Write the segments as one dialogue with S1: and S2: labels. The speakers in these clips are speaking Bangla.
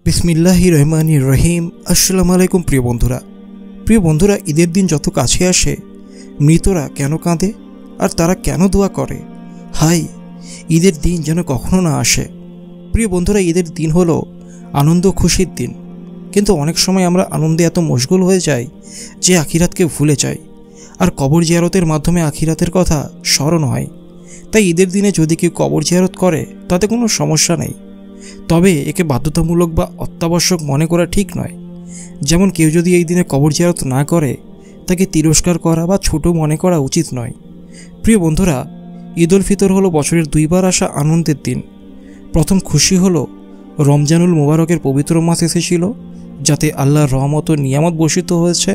S1: বিসমিল্লাহির রহমানির রহিম। আসসালামু আলাইকুম প্রিয় বন্ধুরা, ঈদের দিন যত কাছে আসে মৃতরা কেন কাঁদে আর তারা কেন দোয়া করে? হাই, ঈদের দিন যেন কখনো না আসে। প্রিয় বন্ধুরা, ঈদের দিন হলো আনন্দ খুশির দিন, কিন্তু অনেক সময় আমরা আনন্দে এত মশগুল হয়ে যাই যে আখিরাতকে ভুলে যাই, আর কবর জিয়ারতের মাধ্যমে আখিরাতের কথা স্মরণ হয়। তাই ঈদের দিনে যদি কেউ কবর জিয়ারত করে তাতে কোনো সমস্যা নেই, তবে একে বাধ্যতামূলক বা অত্যাবশ্যক মনে করা ঠিক নয়। যেমন কেউ যদি এই দিনে কবর জিয়ারত না করে তাকে তিরস্কার করা বা ছোট মনে করা উচিত নয়। প্রিয় বন্ধুরা, ঈদ উল ফিতর হলো বছরের দুইবার আসা আনন্দের দিন। প্রথম খুশি হলো রমজানুল মুবারকের পবিত্র মাস এসেছিল, যাতে আল্লাহর রহমত ও নিয়ামত বর্ষিত হয়েছে।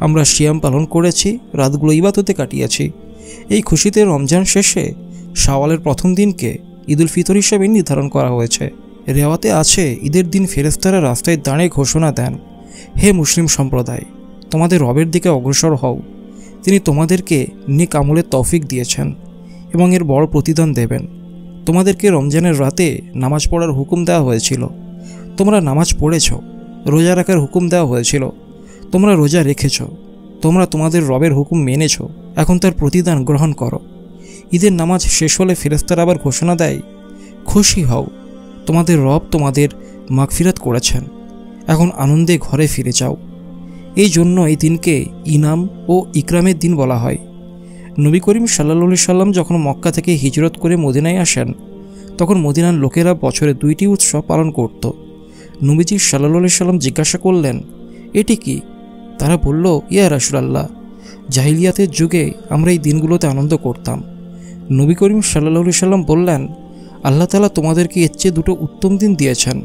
S1: আমরা সিয়াম পালন করেছি, রাতগুলো ইবাদতে কাটিয়েছি। এই খুশিতে রমজান শেষে শাওয়ালের প্রথম দিনকে ঈদ উল ফিতর হিসেবে নির্ধারণ করা হয়েছে। রেওয়াতে আছে, ঈদের দিন ফেরেশতারা রাস্তায় দাঁড়িয়ে ঘোষণা দেন, হে মুসলিম সম্প্রদায়, তোমাদের রবের দিকে অগ্রসর হও। তিনি তোমাদেরকে নেক আমলের তৌফিক দিয়েছেন এবং এর বড় প্রতিদান দেবেন। তোমাদেরকে রমজানের রাতে নামাজ পড়ার হুকুম দেওয়া হয়েছিল, তোমরা নামাজ পড়েছ। রোজা রাখার হুকুম দেওয়া হয়েছিল, তোমরা রোজা রেখেছ। তোমরা তোমাদের রবের হুকুম মেনেছ, এখন তার প্রতিদান গ্রহণ করো। ঈদের নামাজ শেষ হলে ফেরেশতারা আবার ঘোষণা দেয়, খুশি হও, তোমাদের রব তোমাদের মাগফিরাত করেছেন, এখন আনন্দে ঘরে ফিরে যাও। এই জন্য এই দিনকে ইনাম ও ইকরামের দিন বলা হয়। নবী করিম সাল্লাল্লাহু আলাইহি সাল্লাম যখন মক্কা থেকে হিজরত করে মদিনায় আসেন, তখন মদিনার লোকেরা বছরে দুইটি উৎসব পালন করত। নবীজি সাল্লাল্লাহু আলাইহি সাল্লাম জিজ্ঞাসা করলেন, এটি কি? তারা বলল, ইয়া রাসূলুল্লাহ, জাহিলিয়াতের যুগে আমরা এই দিনগুলোতে আনন্দ করতাম। নবী করিম সাল্লাল্লাহু আলাইহি সাল্লাম বললেন, আল্লাহ তাআলা তোমাদেরকে এর চেয়ে দুটো উত্তম দিন দিয়েছেন,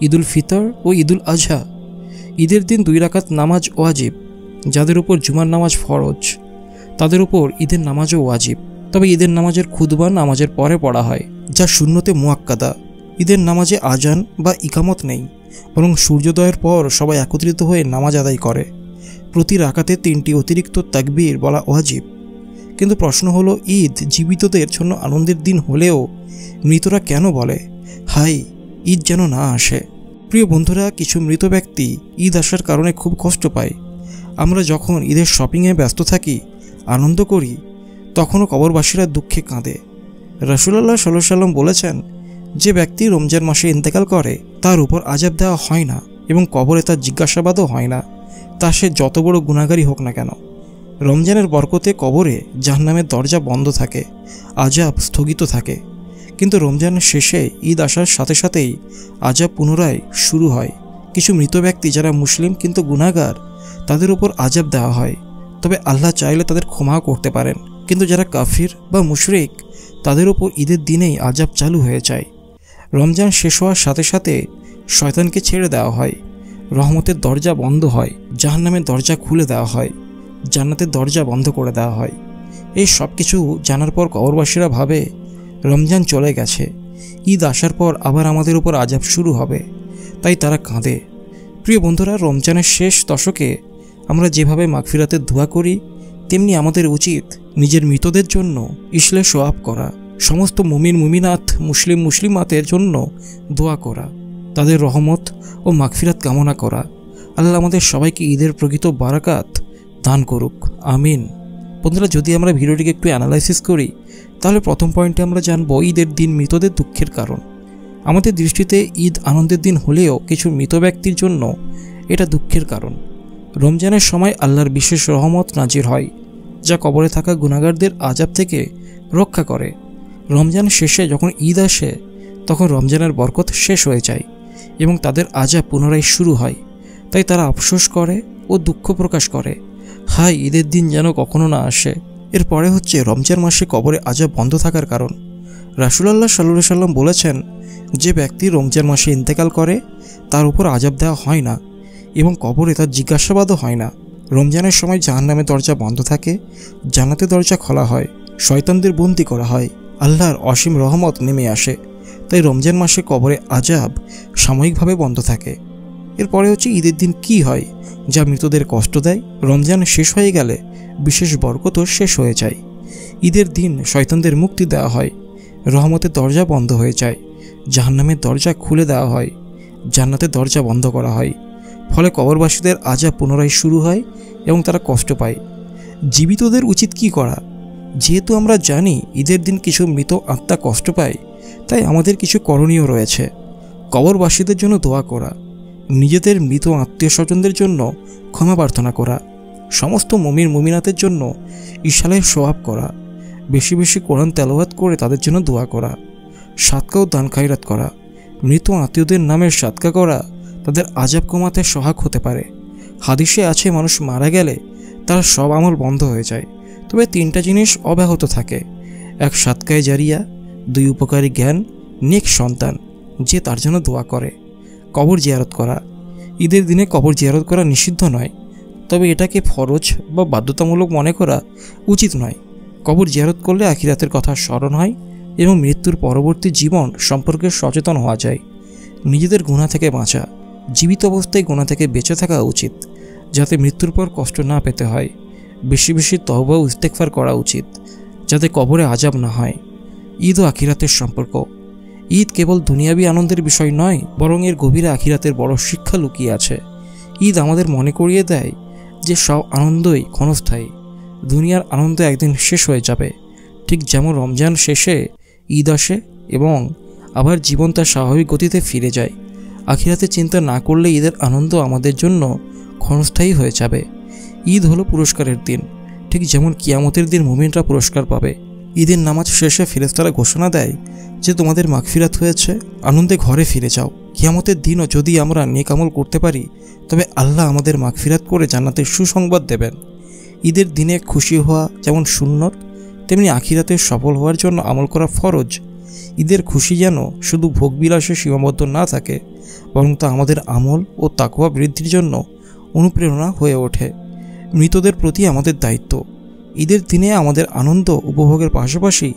S1: ঈদুল ফিতর ও ঈদুল আজহা। ঈদের দিন 2 রাকাত নামাজ ওয়াজিব। যাদের উপর জুমার নামাজ ফরজ তাদের উপর ঈদের নামাজও ওয়াজিব। তবে ঈদের নামাজের খুতবা নামাজের পরে পড়া হয়, যা সুন্নতে মুআক্কাদা। ঈদের নামাজে আজান বা ইকামত নেই, বরং সূর্যোদয়ের পর সবাই একত্রিত হয়ে নামাজ আদায় করে। প্রতি রাকাতে 3টি অতিরিক্ত তাকবীর বলা ওয়াজিব। কিন্তু প্রশ্ন হলো, ঈদ জীবিতদের জন্য আনন্দের দিন হলেও মৃতরা কেন বলে, হাই, ঈদ যেন না আসে? প্রিয় বন্ধুরা, কিছু মৃত ব্যক্তি ঈদ আসার কারণে খুব কষ্ট পায়। আমরা যখন ঈদের শপিংয়ে ব্যস্ত থাকি, আনন্দ করি, তখনও কবরবাসীরা দুঃখে কাঁদে। রাসূলুল্লাহ সাল্লাল্লাহু আলাইহি সাল্লাম বলেছেন, যে ব্যক্তি রমজান মাসে ইন্তেকাল করে তার উপর আযাব দেওয়া হয় না এবং কবরে তার জিজ্ঞাসাবাদও হয় না, তা সে যত বড় গুনাহগারই হোক না কেন। রমজানের বরকতে কবরে জাহান্নামের দরজা বন্ধ থাকে, আযাব স্থগিত থাকে। কিন্তু রমজানের শেষে ঈদ আসার সাথে সাথেই আযাব পুনরায় শুরু হয়। কিছু মৃত ব্যক্তি যারা মুসলিম কিন্তু গুনাহগার, তাদের উপর আযাব দেওয়া হয়। তবে আল্লাহ চাইলে তাদের ক্ষমাও করতে পারেন। কিন্তু যারা কাফির বা মুশরিক, তাদের উপর ঈদের দিনেই আযাব চালু হয়ে যায়। রমজান শেষ হওয়ার সাথে সাথে শয়তানকে ছেড়ে দেওয়া হয়, রহমতের দরজা বন্ধ হয়, জাহান্নামের দরজা খুলে দেওয়া হয়, জান্নাতের দরজা বন্ধ করে দেওয়া হয়। এই সব কিছু জানার পর কবরবাসীরা ভাবে, রমজান চলে গেছে, ঈদ আসার পর আবার আমাদের উপর আযাব শুরু হবে, তাই তারা কাঁদে। প্রিয় বন্ধুরা, রমজানের শেষ দশকে আমরা যেভাবে মাগফিরাতের দোয়া করি, তেমনি আমাদের উচিত নিজের মৃতদের জন্য ইসলে সোয়াব করা, সমস্ত মুমিন মুমিনাত মুসলিমাতের জন্য দোয়া করা, তাদের রহমত ও মাগফিরাত কামনা করা। আল্লাহ আমাদের সবাইকে ঈদের প্রকৃত বারাকাত দান করুক, আমিন। বন্ধুরা, যদি আমরা ভিডিওটিকে একটু অ্যানালাইসিস করি, তাহলে প্রথম পয়েন্টে আমরা জানব ঈদের দিন মৃতদের দুঃখের কারণ। আমাদের দৃষ্টিতে ঈদ আনন্দের দিন হলেও কিছু মৃত ব্যক্তির জন্য এটা দুঃখের কারণ। রমজানের সময় আল্লাহর বিশেষ রহমত নাজির হয়, যা কবরে থাকা গুনাহগারদের আযাব থেকে রক্ষা করে। রমজান শেষে যখন ঈদ আসে, তখন রমজানের বরকত শেষ হয়ে যায় এবং তাদের আযাব পুনরায় শুরু হয়। তাই তারা আফসোস করে ও দুঃখ প্রকাশ করে, হাই, ঈদের দিন যেন কখনো না আসে। এরপরে হচ্ছে রমজান মাসে কবরে আযাব বন্ধ থাকার কারণ। রাসূলুল্লাহ সাল্লাল্লাহু আলাইহি সাল্লাম বলেছেন, যে ব্যক্তি রমজান মাসে ইন্তেকাল করে তার উপর আযাব দেওয়া হয় না এবং কবরে তার জিজ্ঞাসাবাদও হয় না। রমজানের সময় জাহান্নামের দরজা বন্ধ থাকে, জান্নাতের দরজা খোলা হয়, শয়তানদের বন্দী করা হয়, আল্লাহর অসীম রহমত নেমে আসে। তাই রমজান মাসে কবরে আযাব সাময়িকভাবে বন্ধ থাকে। এরপরে হচ্ছে ঈদের দিন কি হয় যা মৃতদের কষ্ট দেয়। রমজান শেষ হয়ে গেলে বিশেষ বরকতও শেষ হয়ে যায়। ঈদের দিন শয়তানদের মুক্তি দেওয়া হয়, রহমতের দরজা বন্ধ হয়ে যায়, জাহান্নামের দরজা খুলে দেওয়া হয়, জান্নাতের দরজা বন্ধ করা হয়। ফলে কবরবাসীদের আযাব পুনরায় শুরু হয় এবং তারা কষ্ট পায়। জীবিতদের উচিত কি করা? যেহেতু আমরা জানি ঈদের দিন কিছু মৃত আত্মা কষ্ট পায়, তাই আমাদের কিছু করণীয় রয়েছে। কবরবাসীদের জন্য দোয়া করা, নিজেদের মৃত আত্মীয় স্বজনদের জন্য ক্ষমা প্রার্থনা করা, সমস্ত মুমিন মুমিনাতের জন্য ইশালের সোয়াব করা, বেশি বেশি কোরআন তেলাওয়াত করে তাদের জন্য দোয়া করা, সাদকা ও দান খায়রাত করা। মৃত আত্মীয়দের নামে সাদকা করা তাদের আযাব কমাতে সহায়ক হতে পারে। হাদিসে আছে মানুষ মারা গেলে তার সব আমল বন্ধ হয়ে যায়, তবে 3টা জিনিস অব্যাহত থাকে। 1 সাদকায়ে জারিয়া, 2 উপকারী জ্ঞান, নেক সন্তান যে তার জন্য দোয়া করে। কবর জিয়ারত করা, ঈদের দিনে কবর জিয়ারত করা নিষিদ্ধ নয়, তবে এটাকে ফরজ বা বাধ্যতামূলক মনে করা উচিত নয়। কবর জিয়ারত করলে আখিরাতের কথা স্মরণ হয় এবং মৃত্যুর পরবর্তী জীবন সম্পর্কে সচেতন হওয়া যায়। নিজেদের গুনাহ থেকে বাঁচা, জীবিত অবস্থায় গুনাহ থেকে বেঁচে থাকা উচিত, যাতে মৃত্যুর পর কষ্ট না পেতে হয়। বেশি বেশি তওবা ও ইস্তেগফার করা উচিত, যাতে কবরে আযাব না হয়। ঈদ ও আখিরাতের সম্পর্ক। ঈদ কেবল দুনিয়াবি আনন্দের বিষয় নয়, বরং এর গভীরে আখিরাতের বড় শিক্ষা লুকিয়ে আছে। ঈদ আমাদের মনে করিয়ে দেয় যে সব আনন্দই ক্ষণস্থায়ী। দুনিয়ার আনন্দ একদিন শেষ হয়ে যাবে, ঠিক যেমন রমজান শেষে ঈদ আসে এবং আবার জীবন তার স্বাভাবিক গতিতে ফিরে যায়। আখিরাতে চিন্তা না করলে ঈদের আনন্দ আমাদের জন্য ক্ষণস্থায়ী হয়ে যাবে। ঈদ হলো পুরস্কারের দিন, ঠিক যেমন কিয়ামতের দিন মুমিনরা পুরস্কার পাবে। ঈদের নামাজ শেষে ফেরেশতারা ঘোষণা দেয় যে তোমাদের মাগফিরাত হয়েছে, আনন্দে ঘরে ফিরে যাও। কিয়ামতের দিনও যদি আমরা নেক আমল করতে পারি, তবে আল্লাহ আমাদের মাগফিরাত করে জান্নাতের সুসংবাদ দেবেন। ঈদের দিনে খুশি হওয়া যেমন সুন্নত, তেমনি আখিরাতে সফল হওয়ার জন্য আমল করা ফরজ। ঈদের খুশি যেন শুধু ভোগবিলাসে সীমাবদ্ধ না থাকে, বরং তা আমাদের আমল ও তাকওয়া বৃদ্ধির জন্য অনুপ্রেরণা হয়ে ওঠে। মৃতদের প্রতি আমাদের দায়িত্ব। ঈদের দিনে আমাদের আনন্দ উপভোগের পাশাপাশি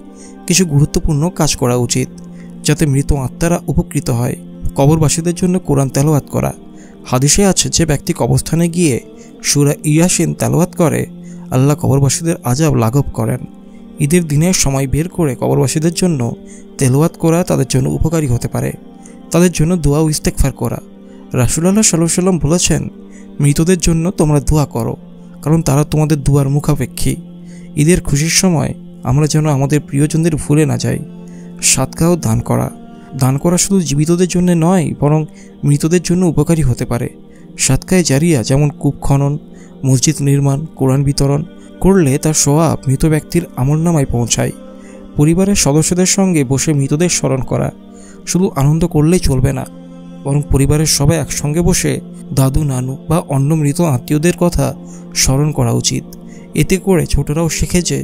S1: কিছু গুরুত্বপূর্ণ কাজ করা উচিত, যাতে মৃত আত্মারা উপকৃত হয়। কবরবাসীদের জন্য কোরআন তেলাওয়াত করা। হাদিসে আছে যে ব্যক্তি কবরস্থানে গিয়ে সূরা ইয়াসিন তেলাওয়াত করে, আল্লাহ কবরবাসীদের আযাব লাঘব করেন। ঈদের দিনে সময় বের করে কবরবাসীদের জন্য তেলাওয়াত করা তাদের জন্য উপকারী হতে পারে। তাদের জন্য দোয়া ও ইস্তেগফার করা। রাসূলুল্লাহ সাল্লাল্লাহু আলাইহি ওয়াসাল্লাম বলেছেন, মৃতদের জন্য তোমরা দোয়া করো, কারণ তারা তোমাদের দুয়ার মুখাপেক্ষী। ঈদের খুশির সময় আমরা যেন আমাদের প্রিয়জনদের ভুলে না যাই। সাদকা ও দান করা। দান করা শুধু জীবিতদের জন্য নয়, বরং মৃতদের জন্য উপকারী হতে পারে। সাদকায়ে জারিয়া যেমন কূপ খনন, মসজিদ নির্মাণ, কোরআন বিতরণ করলে তার সওয়াব মৃত ব্যক্তির আমলনামায় পৌঁছায়। পরিবারের সদস্যদের সঙ্গে বসে মৃতদের স্মরণ করা। শুধু আনন্দ করলেই চলবে না, বরং পরিবারের সবাই একসঙ্গে বসে দাদু নানু বা অন্য মৃত আত্মীয়দের কথা স্মরণ করা উচিত। এতে করে ছোটরাও শিখে যে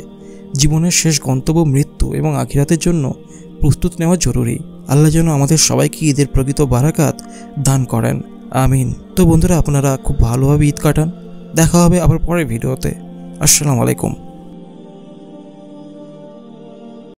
S1: জীবনের শেষ গন্তব্য মৃত্যু এবং আখিরাতের জন্য প্রস্তুত নেওয়া জরুরি। আল্লাহ যেন আমাদের সবাইকে ঈদের প্রকৃত বারাকাত দান করেন, আমিন। তো বন্ধুরা, আপনারা খুব ভালোভাবে ঈদ কাটান। দেখা হবে আবার পরের ভিডিওতে। আসসালামু আলাইকুম।